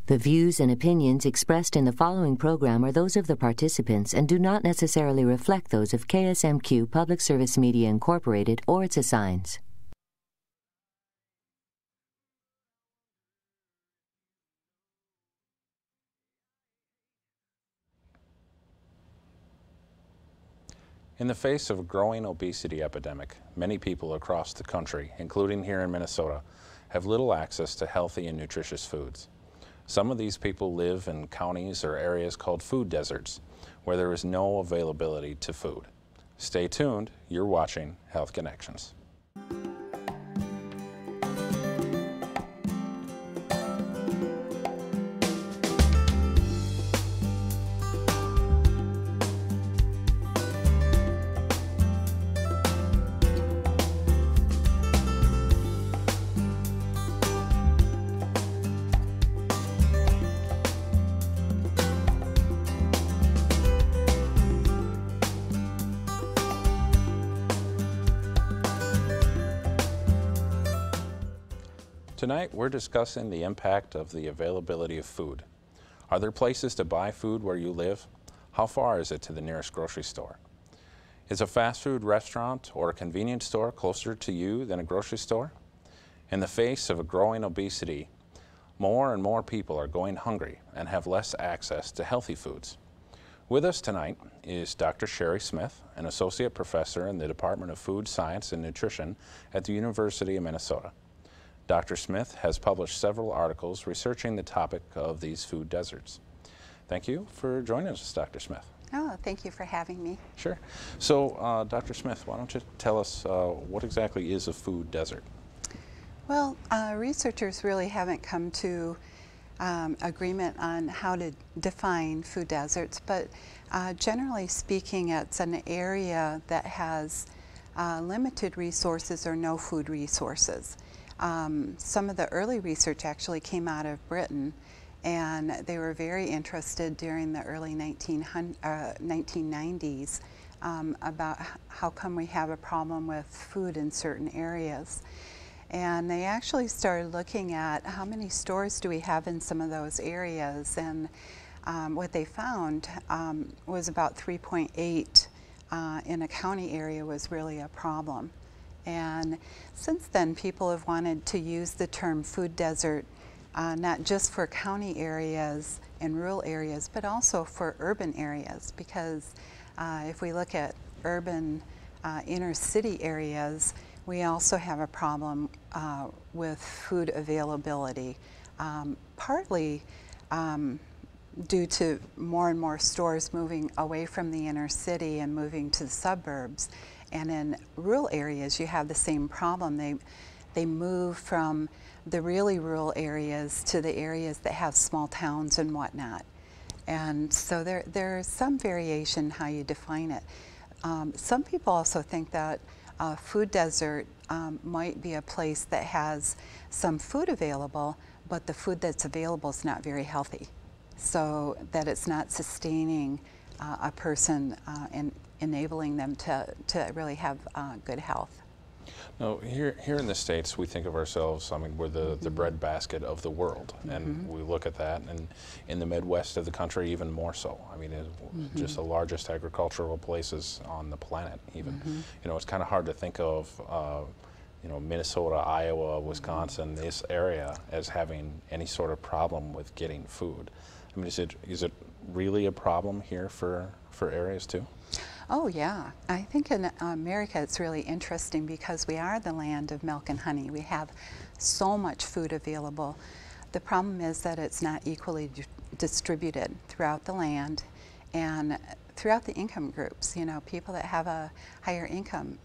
The views and opinions expressed in the following program are those of the participants and do not necessarily reflect those of KSMQ Public Service Media Incorporated or its assigns. In the face of a growing obesity epidemic, many people across the country, including here in Minnesota, have little access to healthy and nutritious foods. Some of these people live in counties or areas called food deserts, where there is no availability to food. Stay tuned, you're watching Health Connections. Tonight, we're discussing the impact of the availability of food. Are there places to buy food where you live? How far is it to the nearest grocery store? Is a fast food restaurant or a convenience store closer to you than a grocery store? In the face of a growing obesity, more and more people are going hungry and have less access to healthy foods. With us tonight is Dr. Sherry Smith, an associate professor in the Department of Food Science and Nutrition at the University of Minnesota. Dr. Smith has published several articles researching the topic of these food deserts. Thank you for joining us, Dr. Smith. Oh, thank you for having me. Sure. So, Dr. Smith, why don't you tell us what exactly is a food desert? Well, researchers really haven't come to agreement on how to define food deserts, but generally speaking, it's an area that has limited resources or no food resources. Some of the early research actually came out of Britain, and they were very interested during the early 1990s about how come we have a problem with food in certain areas. And they actually started looking at how many stores do we have in some of those areas, and what they found was about 3.8 in a county area was really a problem. And since then, people have wanted to use the term food desert not just for county areas and rural areas, but also for urban areas, because if we look at urban inner city areas, we also have a problem with food availability, partly due to more and more stores moving away from the inner city and moving to the suburbs. And in rural areas, you have the same problem. They move from the really rural areas to the areas that have small towns and whatnot. And so there's some variation how you define it. Some people also think that a food desert might be a place that has some food available, but the food that's available is not very healthy, so that it's not sustaining a person and enabling them to really have good health. Now, here in the States, we think of ourselves, I mean, we're the breadbasket of the world, and we look at that, and in the Midwest of the country, even more so. I mean, it's just the largest agricultural places on the planet, even. You know, it's kind of hard to think of, you know, Minnesota, Iowa, Wisconsin, this area as having any sort of problem with getting food. I mean, is it really a problem here for areas too? Oh yeah, I think in America it's really interesting because we are the land of milk and honey. We have so much food available. The problem is that it's not equally distributed throughout the land and throughout the income groups. You know, people that have a higher income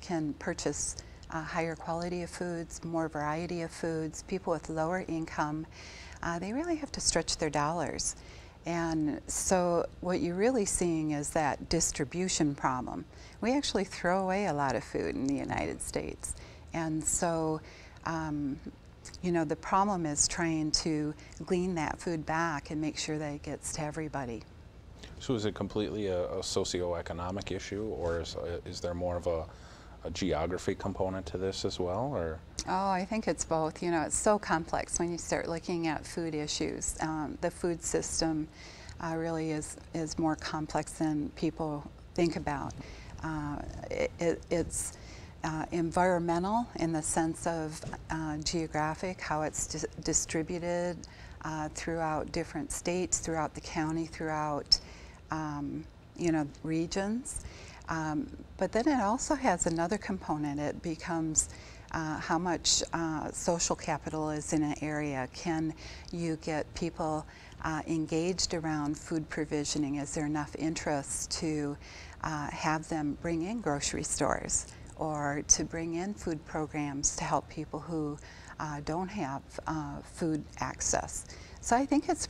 can purchase higher quality of foods, more variety of foods. People with lower income, they really have to stretch their dollars. And so what you're really seeing is that distribution problem. We actually throw away a lot of food in the United States. And so, you know, the problem is trying to glean that food back and make sure that it gets to everybody. So is it completely a socioeconomic issue, or is there more of a geography component to this as well, or? Oh, I think it's both. You know, it's so complex when you start looking at food issues. The food system really is more complex than people think about. It's environmental in the sense of geographic, how it's distributed throughout different states, throughout the county, throughout you know, regions. But then it also has another component. It becomes how much social capital is in an area. Can you get people engaged around food provisioning? Is there enough interest to have them bring in grocery stores or to bring in food programs to help people who don't have food access? So I think it's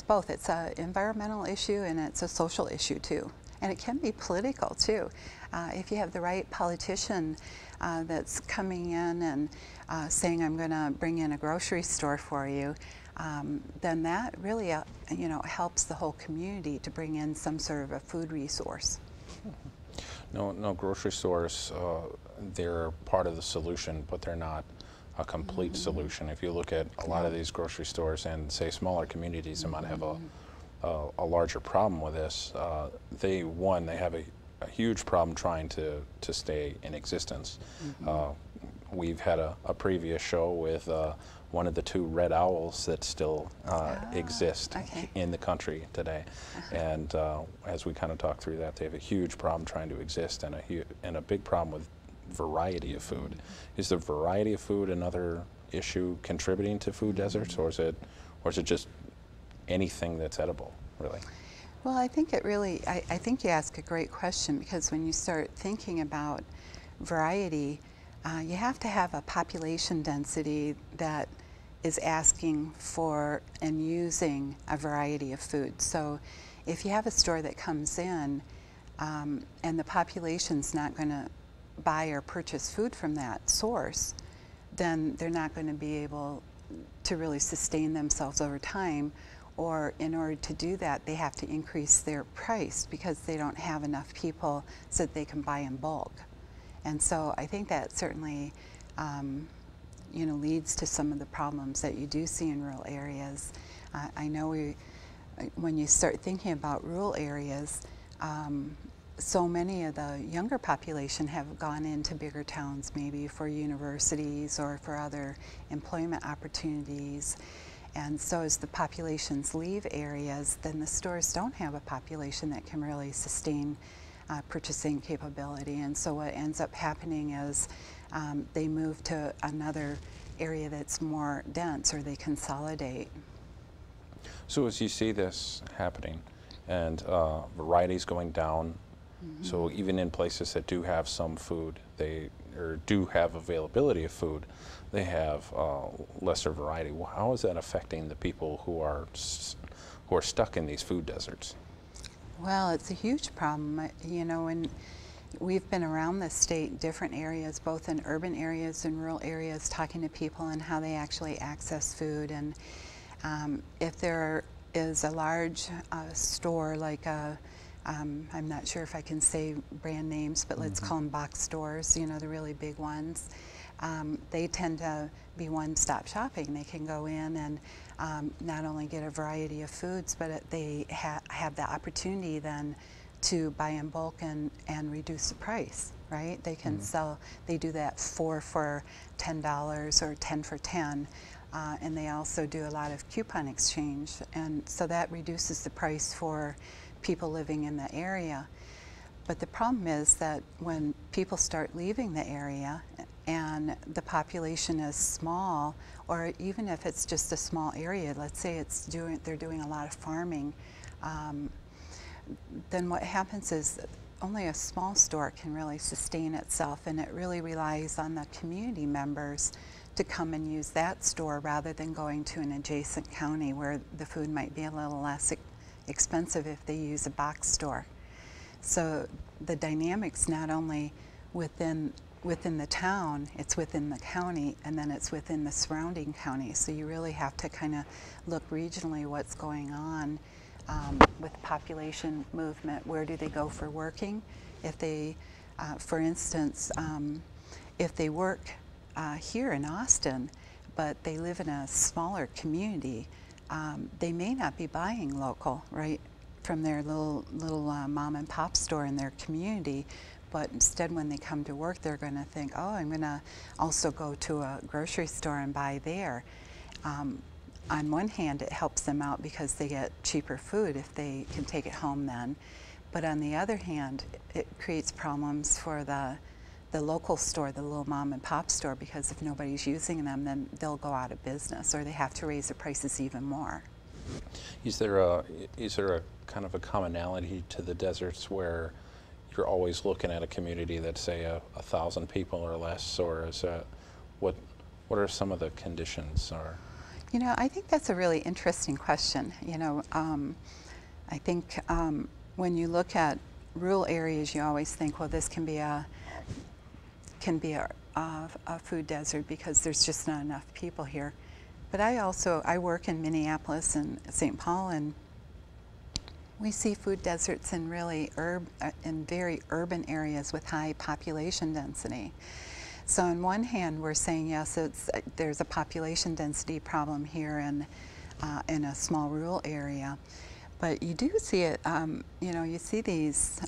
both. It's an environmental issue and it's a social issue too. And it can be political too. If you have the right politician that's coming in and saying, I'm going to bring in a grocery store for you, then that really you know, helps the whole community to bring in some sort of a food resource. No grocery stores, they're part of the solution, but they're not a complete solution. If you look at a lot of these grocery stores and say smaller communities that might have a larger problem with this, they have a huge problem trying to stay in existence. We've had a previous show with one of the two red owls that still exist in the country today. And as we kind of talk through that, they have a huge problem trying to exist and a big problem with variety of food. Is the variety of food another issue contributing to food deserts, or is it just anything that's edible, really? Well, I think I think you ask a great question, because when you start thinking about variety, you have to have a population density that is asking for and using a variety of food. So if you have a store that comes in and the population's not going to buy or purchase food from that source, then they're not going to be able to really sustain themselves over time. Or in order to do that, they have to increase their price because they don't have enough people so that they can buy in bulk. And so I think that certainly you know, leads to some of the problems that you do see in rural areas. I know when you start thinking about rural areas, so many of the younger population have gone into bigger towns, maybe for universities or for other employment opportunities. And so as the populations leave areas, then the stores don't have a population that can really sustain purchasing capability. And so what ends up happening is they move to another area that's more dense, or they consolidate. So as you see this happening and varieties going down, so even in places that do have some food, or do have availability of food, they have lesser variety. Well, how is that affecting the people who are stuck in these food deserts? Well, it's a huge problem. You know, and we've been around the state, different areas, both in urban areas and rural areas, talking to people and how they actually access food. And if there is a large store like I'm not sure if I can say brand names, but let's call them box stores, you know, the really big ones. They tend to be one-stop shopping. They can go in and not only get a variety of foods, but they have the opportunity then to buy in bulk and reduce the price, right? They can sell, they do that 4 for $10 or 10 for 10. And they also do a lot of coupon exchange. And so that reduces the price for people living in the area. But the problem is that when people start leaving the area and the population is small, or even if it's just a small area, let's say they're doing a lot of farming, then what happens is only a small store can really sustain itself, and it really relies on the community members to come and use that store rather than going to an adjacent county where the food might be a little less expensive if they use a box store. So the dynamics not only within the town, it's within the county, and then it's within the surrounding counties. So you really have to kind of look regionally what's going on with population movement. Where do they go for working? If they For instance, if they work here in Austin, but they live in a smaller community, they may not be buying local, right, from their little mom and pop store in their community. But instead, when they come to work, they're going to think, oh, I'm going to also go to a grocery store and buy there. On one hand, it helps them out because they get cheaper food if they can take it home then. But on the other hand, it creates problems for the local store, the little mom and pop store, because if nobody's using them, then they'll go out of business, or they have to raise their prices even more. Is there a kind of a commonality to the deserts where you're always looking at a community that's, say, 1,000 people or less, or is what are some of the conditions? Or you know, I think that's a really interesting question. You know, I think when you look at rural areas, you always think, well, this can be a food desert because there's just not enough people here. But I work in Minneapolis and St. Paul, and we see food deserts in really in very urban areas with high population density. So on one hand, we're saying, yes, there's a population density problem here in a small rural area. But you do see it, you know, you see these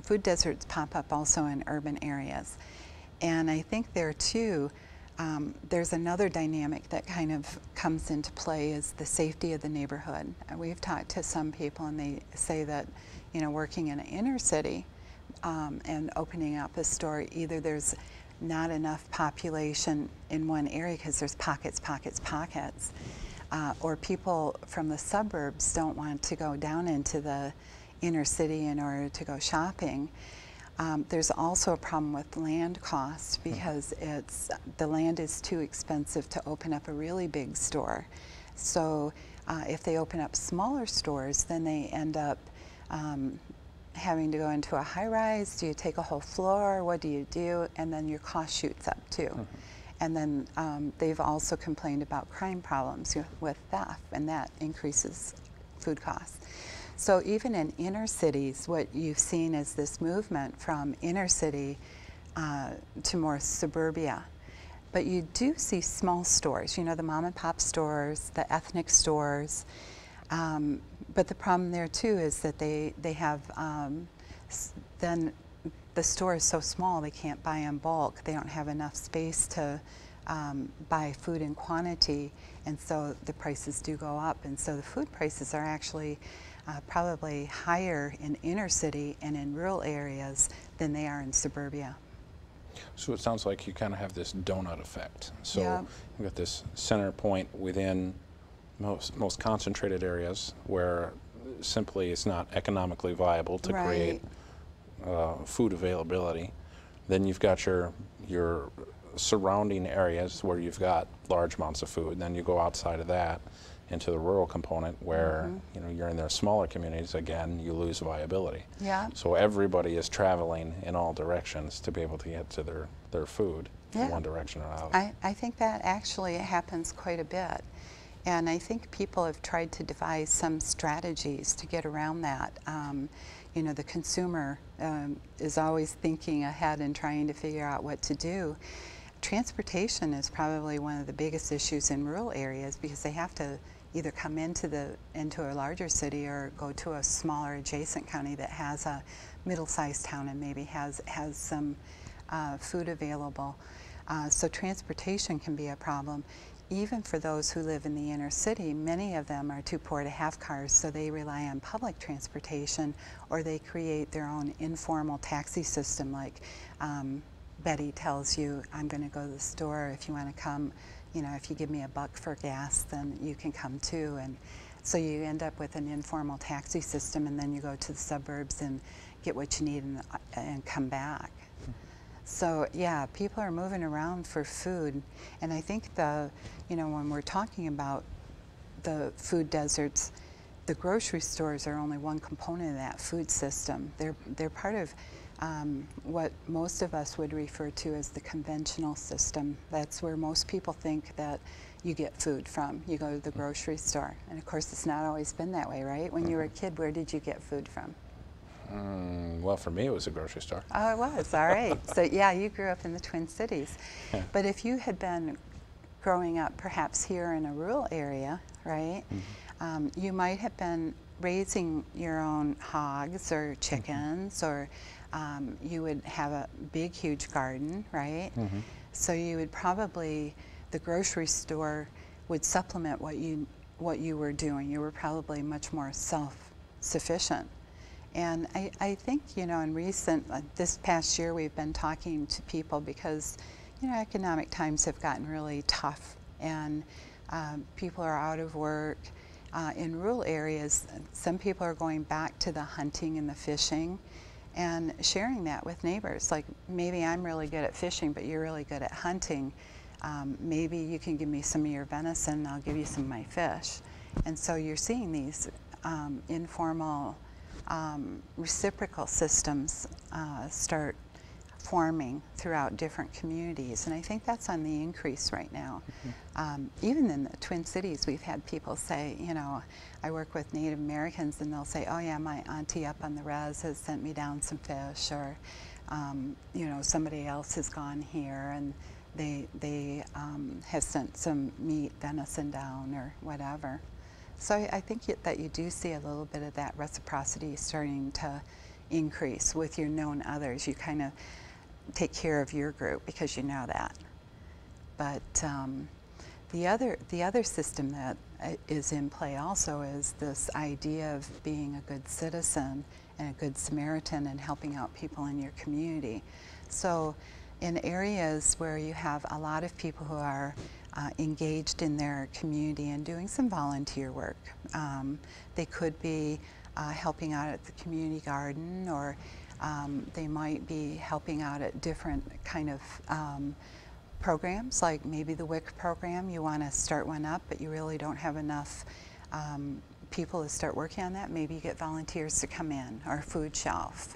food deserts pop up also in urban areas. And I think there too, there's another dynamic that kind of comes into play, is the safety of the neighborhood. We've talked to some people, and they say that, you know, working in an inner city and opening up a store, either there's not enough population in one area because there's pockets, or people from the suburbs don't want to go down into the inner city in order to go shopping. There's also a problem with land costs because the land is too expensive to open up a really big store. So if they open up smaller stores, then they end up having to go into a high-rise. Do you take a whole floor? What do you do? And then your cost shoots up too. And then they've also complained about crime problems with theft, and that increases food costs. So even in inner cities, what you've seen is this movement from inner city to more suburbia. But you do see small stores, you know, the mom and pop stores, the ethnic stores. But the problem there too is that they have, then the store is so small they can't buy in bulk. They don't have enough space to buy food in quantity, and so the prices do go up. And so the food prices are actually probably higher in inner city and in rural areas than they are in suburbia. So it sounds like you kind of have this donut effect. So Yeah. you've got this center point within most concentrated areas where simply it's not economically viable to Right. create food availability. Then you've got your surrounding areas where you've got large amounts of food. Then you go outside of that into the rural component where you know, you're in their smaller communities. Again, you lose viability. Yeah. So everybody is traveling in all directions to be able to get to their food Yeah. in one direction or another. I think that actually happens quite a bit. And I think people have tried to devise some strategies to get around that. You know, the consumer is always thinking ahead and trying to figure out what to do. Transportation is probably one of the biggest issues in rural areas because they have to either come into a larger city or go to a smaller adjacent county that has a middle-sized town and maybe has some food available. So transportation can be a problem. Even for those who live in the inner city, many of them are too poor to have cars, so they rely on public transportation, or they create their own informal taxi system, like Betty tells you, I'm going to go to the store, if you want to come, you know, if you give me $1 for gas, then you can come too. And so you end up with an informal taxi system, and then you go to the suburbs and get what you need and come back. So yeah, people are moving around for food, and I think you know, when we're talking about the food deserts, the grocery stores are only one component of that food system. They're part of what most of us would refer to as the conventional system. That's where most people think that you get food from. You go to the grocery store, and of course it's not always been that way, right? When you were a kid, where did you get food from? Well, for me, it was a grocery store. Oh, it was, all right. So yeah, you grew up in the Twin Cities. Yeah. But if you had been growing up perhaps here in a rural area, right, you might have been raising your own hogs or chickens, or you would have a big, huge garden, right? So you would probably, the grocery store would supplement what you were doing. You were probably much more self-sufficient. And I think, you know, in recent, this past year we've been talking to people because, you know, economic times have gotten really tough, and people are out of work. In rural areas, some people are going back to the hunting and the fishing and sharing that with neighbors. Like, maybe I'm really good at fishing, but you're really good at hunting. Maybe you can give me some of your venison and I'll give you some of my fish. And so you're seeing these informal reciprocal systems start forming throughout different communities, and I think that's on the increase right now. Even in the Twin Cities, we've had people say, you know, I work with Native Americans, and they'll say, oh yeah, my auntie up on the res has sent me down some fish, or you know, somebody else has gone here and they have sent some meat, venison down, or whatever. So I think that you do see a little bit of that reciprocity starting to increase with your known others. You kind of take care of your group because you know that. But the other system that is in play also is this idea of being a good citizen and a good Samaritan and helping out people in your community. So in areas where you have a lot of people who are engaged in their community and doing some volunteer work. They could be helping out at the community garden, or they might be helping out at different kind of programs, like maybe the WIC program. You want to start one up, but you really don't have enough people to start working on that. Maybe you get volunteers to come in, or a food shelf,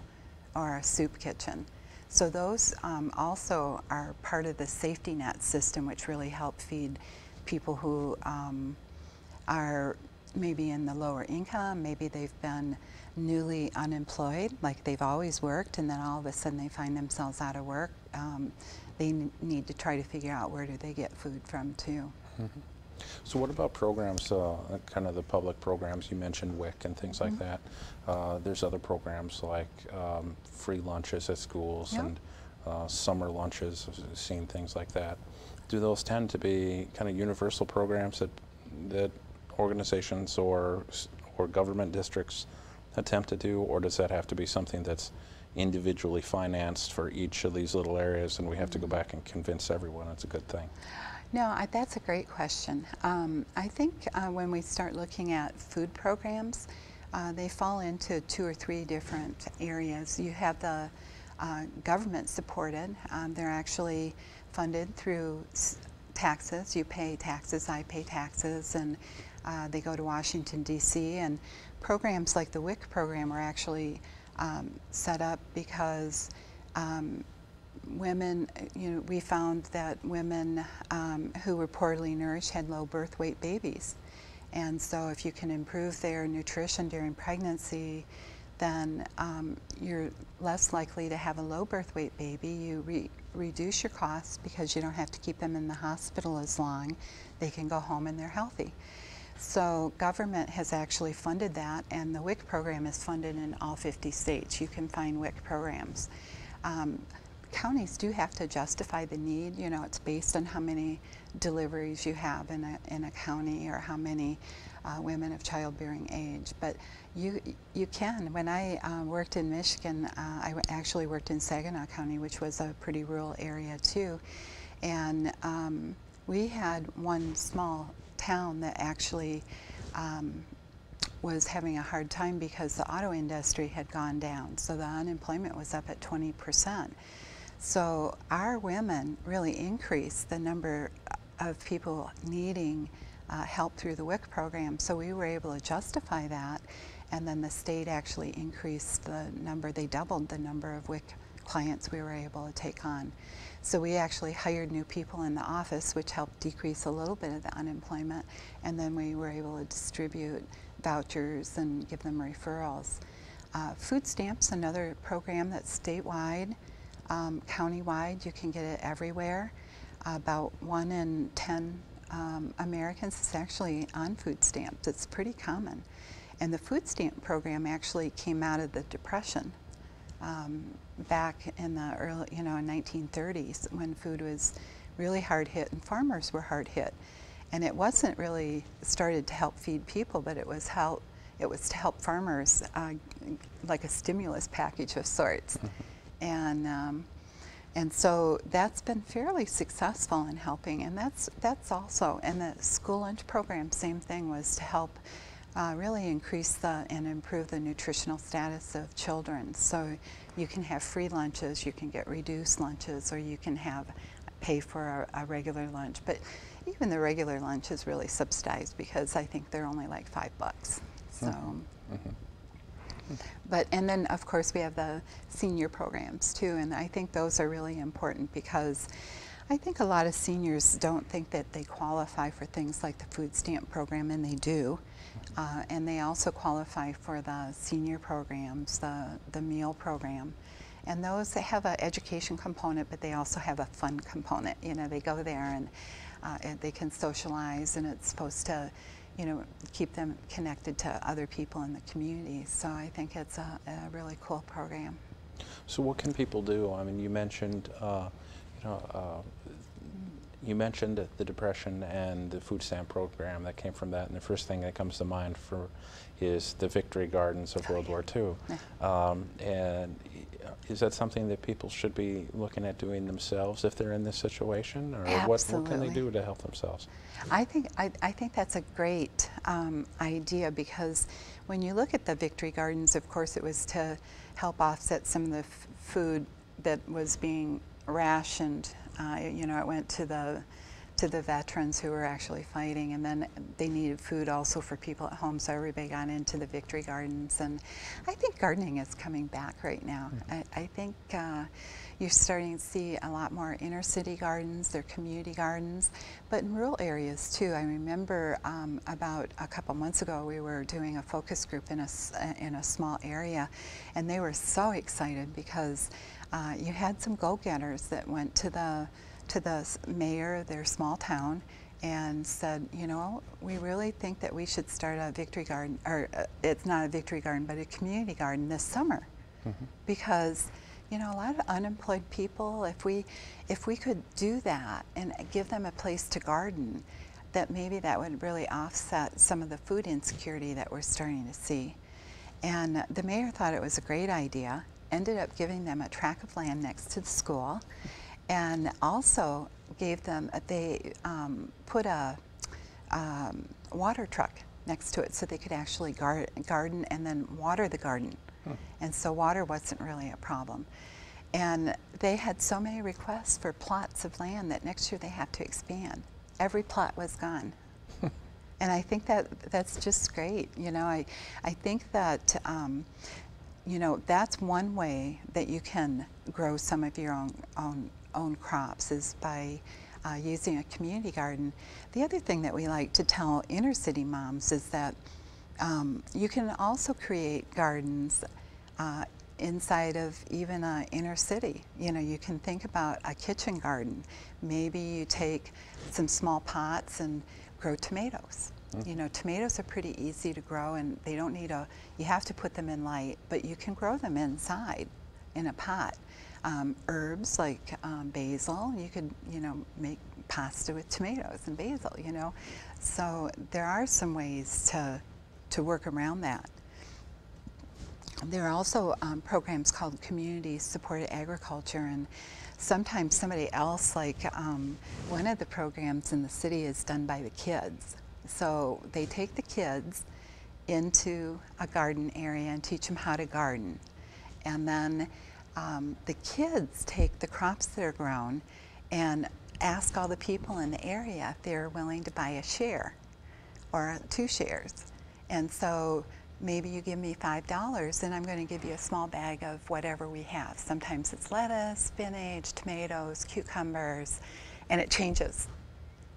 or a soup kitchen. So those also are part of the safety net system, which really help feed people who are maybe in the lower income. Maybe they've been newly unemployed, like they've always worked, and then all of a sudden they find themselves out of work. They need to try to figure out where do they get food from too. So what about programs, kind of the public programs? You mentioned WIC and things like that. There's other programs like free lunches at schools and summer lunches, I've seen things like that. Do those tend to be kind of universal programs that organizations or government districts attempt to do, or does that have to be something that's individually financed for each of these little areas, and we have to go back and convince everyone it's a good thing? No, that's a great question. I think when we start looking at food programs, they fall into 2 or 3 different areas. You have the government supported. They're actually funded through taxes. You pay taxes, I pay taxes, and they go to Washington, D.C. And programs like the WIC program are actually set up because women, you know, we found that women who were poorly nourished had low birth weight babies. And so if you can improve their nutrition during pregnancy, then you're less likely to have a low birth weight baby. You reduce your costs because you don't have to keep them in the hospital as long. They can go home and they're healthy. So government has actually funded that, and the WIC program is funded in all 50 states. You can find WIC programs. Counties do have to justify the need. You know, it's based on how many deliveries you have in a county, or how many women of childbearing age. But you can. When I worked in Michigan, I actually worked in Saginaw County, which was a pretty rural area too. And we had one small town that actually was having a hard time because the auto industry had gone down. So the unemployment was up at 20%. So our women really increased the number of people needing help through the WIC program. So we were able to justify that, and then the state actually increased the number. They doubled the number of WIC clients we were able to take on. So we actually hired new people in the office, which helped decrease a little bit of the unemployment, and then we were able to distribute vouchers and give them referrals. Food stamps, another program that's statewide, countywide. You can get it everywhere. About 1 in 10 Americans is actually on food stamps. It's pretty common. And the food stamp program actually came out of the Depression back in the early, in 1930s, when food was really hard hit and farmers were hard hit. And it wasn't really started to help feed people, but it was to help farmers, like a stimulus package of sorts. And so that's been fairly successful in helping, and that's also, and the school lunch program, same thing, was to help really increase and improve the nutritional status of children. So you can have free lunches, you can get reduced lunches, or you can pay for a regular lunch. But even the regular lunch is really subsidized, because I think they're only like $5. So. And then of course we have the senior programs too, and I think those are really important, because I think a lot of seniors don't think that they qualify for things like the food stamp program, and they do. And they also qualify for the senior programs, the meal program. And those have an education component, but they also have a fun component. They go there and they can socialize, and it's supposed to keep them connected to other people in the community. So I think it's a really cool program. So what can people do? I mean, you mentioned, you mentioned the Depression and the food stamp program that came from that, and the first thing that comes to mind is the Victory Gardens of World War II. And is that something that people should be looking at doing themselves if they're in this situation, or what can they do to help themselves? I think that's a great idea, because when you look at the Victory Gardens, of course, it was to help offset some of the food that was being rationed. It went to the veterans who were actually fighting, and then they needed food also for people at home, so everybody got into the Victory Gardens. And I think gardening is coming back right now. I think you're starting to see a lot more inner city gardens, they're community gardens, but in rural areas too. I remember about a couple months ago we were doing a focus group in a small area, and they were so excited because you had some go-getters that went to the mayor of their small town and said, we really think that we should start a Victory Garden, or it's not a Victory Garden, but a community garden this summer. Because a lot of unemployed people, if we could do that and give them a place to garden, that maybe that would really offset some of the food insecurity that we're starting to see. And the mayor thought it was a great idea, ended up giving them a tract of land next to the school, and also gave them, they put a water truck next to it so they could actually garden and then water the garden. And so water wasn't really a problem. And they had so many requests for plots of land that next year they have to expand. Every plot was gone. And I think that's just great. I think that that's one way that you can grow some of your own crops, is by using a community garden. The other thing that we like to tell inner city moms is that you can also create gardens inside of even an inner city. You can think about a kitchen garden. Maybe you take some small pots and grow tomatoes. Tomatoes are pretty easy to grow, and they don't need you have to put them in light, but you can grow them inside in a pot. Herbs like basil, you could, make pasta with tomatoes and basil, So there are some ways to work around that. There are also programs called Community Supported Agriculture, and sometimes somebody else, like one of the programs in the city is done by the kids. So they take the kids into a garden area and teach them how to garden. And then the kids take the crops that are grown and ask all the people in the area if they're willing to buy a share or 2 shares. And so maybe you give me $5 and I'm going to give you a small bag of whatever we have. Sometimes it's lettuce, spinach, tomatoes, cucumbers, and it changes.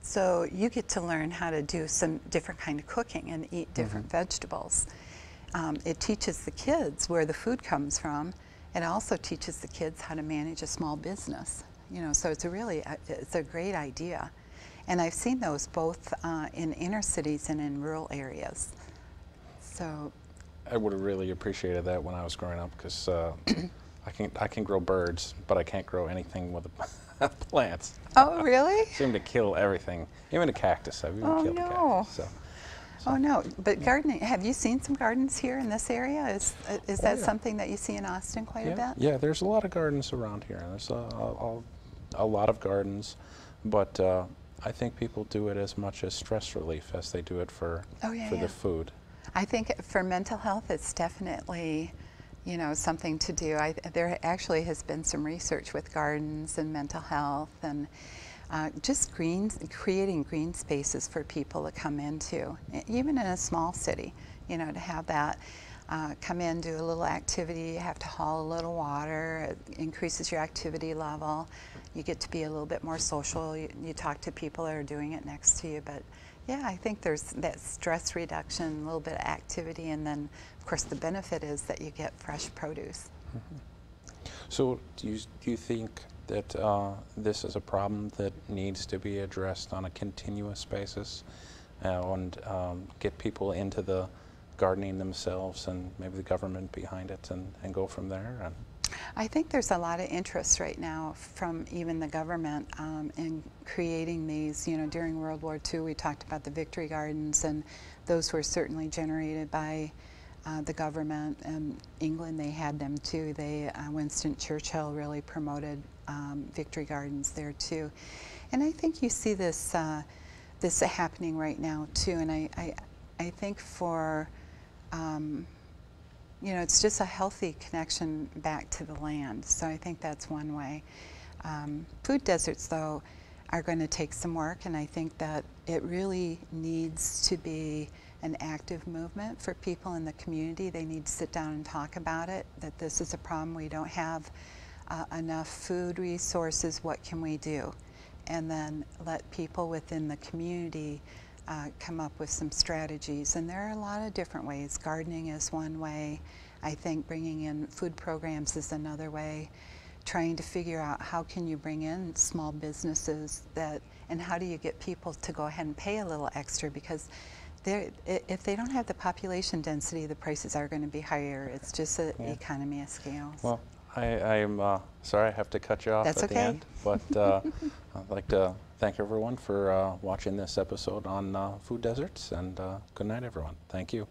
So you get to learn how to do some different kind of cooking and eat different vegetables. it teaches the kids where the food comes from. It also teaches the kids how to manage a small business. You know, so it's it's a great idea. And I've seen those both in inner cities and in rural areas. So I would have really appreciated that when I was growing up, because I can grow birds, but I can't grow anything with plants. Oh, really? Seem to kill everything, even a cactus. I've even killed a cactus. So. Oh no! But gardening. Have you seen some gardens here in this area? Is that yeah. something that you see in Austin quite a bit? Yeah, there's a lot of gardens around here. There's a lot of gardens, but I think people do it as much as stress relief as they do it for the food. I think for mental health, it's definitely, you know, something to do. There actually has been some research with gardens and mental health, and just creating green spaces for people to come into, even in a small city, you know, to have that come in, do a little activity, you have to haul a little water, it increases your activity level, you get to be a little bit more social, you talk to people that are doing it next to you. But yeah, I think there's that stress reduction, a little bit of activity, and then of course the benefit is that you get fresh produce. Mm-hmm. So do you think that this is a problem that needs to be addressed on a continuous basis, and get people into the gardening themselves, and maybe the government behind it, and go from there? And I think there's a lot of interest right now from even the government in creating these. You know, during World War II, we talked about the victory gardens, and those were certainly generated by the government. And England, they had them too. Winston Churchill really promoted victory gardens there too. And I think you see this this happening right now too. And I think for you know, it's just a healthy connection back to the land. So I think that's one way. Food deserts, though, are going to take some work, and I think that it really needs to be an active movement for people in the community. They need to sit down and talk about it, that this is a problem. We don't have enough food resources. What can we do? And then let people within the community come up with some strategies. And there are a lot of different ways. Gardening is one way. I think bringing in food programs is another way. Trying to figure out how can you bring in small businesses and how do you get people to go ahead and pay a little extra, because if they don't have the population density, the prices are going to be higher. It's just an economy of scale. Well, I'm sorry I have to cut you off That's at the end, but I'd like to thank everyone for watching this episode on food deserts, and good night, everyone. Thank you.